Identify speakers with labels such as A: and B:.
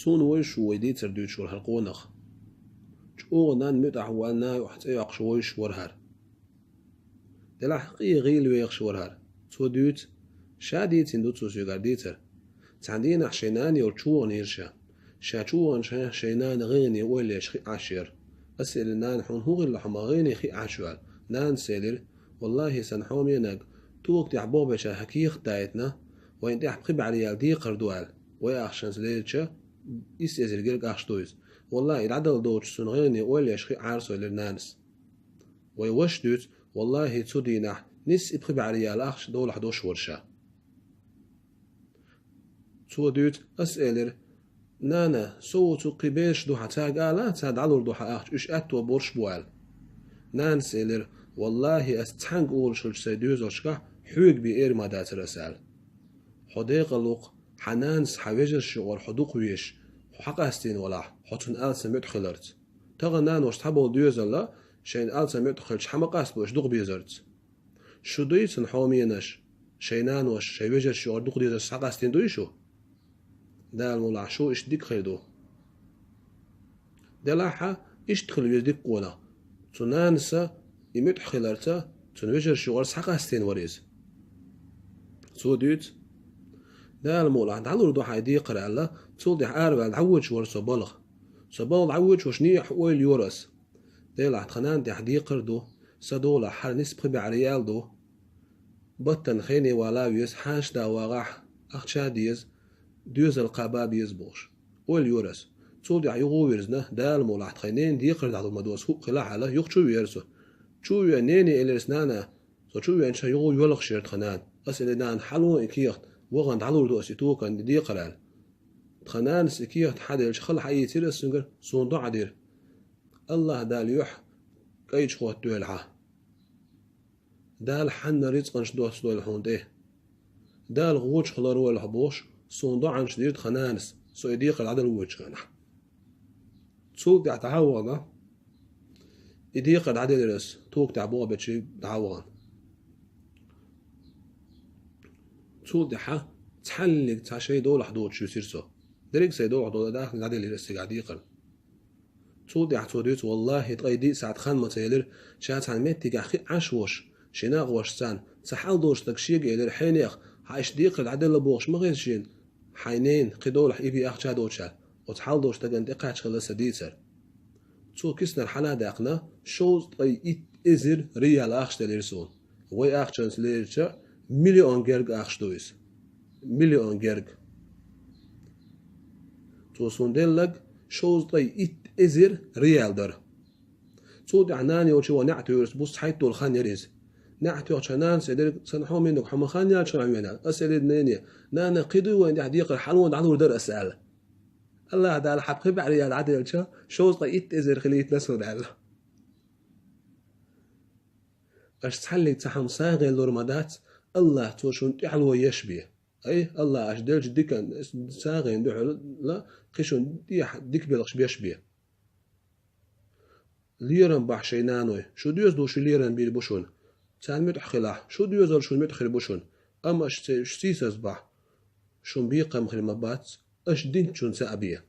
A: سون ويش ويدي تردوت شور هالقونخ شو نان متع وانا يحت يق شويش ورهر دلا حقي غيل ويق شورهر تودوت شادي تندوت سوسيو غارديتر تعندين حشينان يرشو نيرشا شاتشو شينان غيني ويلي شخي عشير أسئل نان حون هو اللي حما غيني خي عشوال نان سيلر والله سنحوم ينق توك تعبوبة حكيخ دايتنا وين تحقب على دي قردوال ويأخشن سليتشا يستأزل جرق أخشتويز والله العدل دوتش سنغيني ويلي شخي عارسو للنانس ويوش دوت والله تودينا نس يبخب على الأخش دول حدوش ورشا تودوت أسئلر نانا صوتو قبيش دوحة تاقالا تاد علور دوحة أخش إش أتو بورش بوال نان سيلر والله أستحنق أول شلش سيدوز أشكا حوق بإير مادات رسال حديق اللوق حنانس حويجر شغل حدوق ويش حق أستين ولا حطن آلسا مدخلرت تغى نان وش تحبو ديوز الله شين آلسا مدخلش حمق أسبوش دوق بيزرت شو دويتن حومينش شينان وش شويجر شغل دوق ديوز حق أستين دويشو دال مولا شو إش ديك خيدو دلاحة إش تخل يزديك قولا تنانسا يمدخلرتا تنويجر شغل حق أستين وريز سوديت دال مولا دعلو دو حيدي قرأ الله تولدي عارب العوج ور صبالغ صبال عوج وشنيح ويل يورس ديلا خنان دي حدي قردو سدولا حر نسبخ بعريال دو بطن خيني ولا يس حاش دا وغاح أخشا ديز ديوز القباب يزبوش ويل يورس تولدي عيغو ويرزنا دال مولا خينين دي قرد على المدوس هو قلا على يخشو ويرسو شو ينيني إلرسنانا شو ينشا يغو يولغ شيرت خنان أسئلة نان حلو إكيخت وغن دعلو دو أسيتو كان دي قرال خنان سكيخت حدل شخل حي تيرس سنجر صندوق عدير الله دال يح كيش خوات دوالعه دال حن رزقنش دوت دول حونده دال غوش خلارو الحبوش صندوق عن شديد خنانس سو يديق العدل وجهنا تسوق تعوضه يديق العدل رس توك تعبوه بتشي تعوض توضح تحلق تاشي دول حدود شو سيرسو دريك سي دول حدود داخل العدل اللي رسي قاعد يقل توضح توديت والله تقيدي ساعة خان متيلر شات عن ميتي قاخي عشوش شناغ وش سان تحال دوش تكشيق إلى حينيخ حايش ديق العدل لبوش مغير شين حينين قدول حيبي أخ شادوشا وتحال دوش تقن دقاش خلا سديتر تو كسنا الحلا داقنا شوز طي إزر ريال أخش تليرسون وي أخ شانس ليرشا مليون جرج أخشتويس مليون جرج توصون دلك شوز طي إزر ريال در صود عناني وشي ونعتو يرس بوس حيتو الخان يريز نعتو عشانان سيدر سنحو منك حما خان يال شرع مينا أسأل نيني نانا قيدو وين حديقة الحلوان على در أسأل الله دا الحق خب على العدل شا شوز طي إزر خليت نسون على أش تحلق تحم صاغي اللورمادات الله توشون تعلو يشبه أي الله أش دلج ديكن ساغين دحل لا قشون ديك بلغش بيشبه ليرن بحشينانوي شو ديوز دوش ليرن بيل بوشون تان متخلا شو ديوز شو متخل بوشون أما أش سيسز بح شون بيقام خلي مبات أش دين شون سأبيه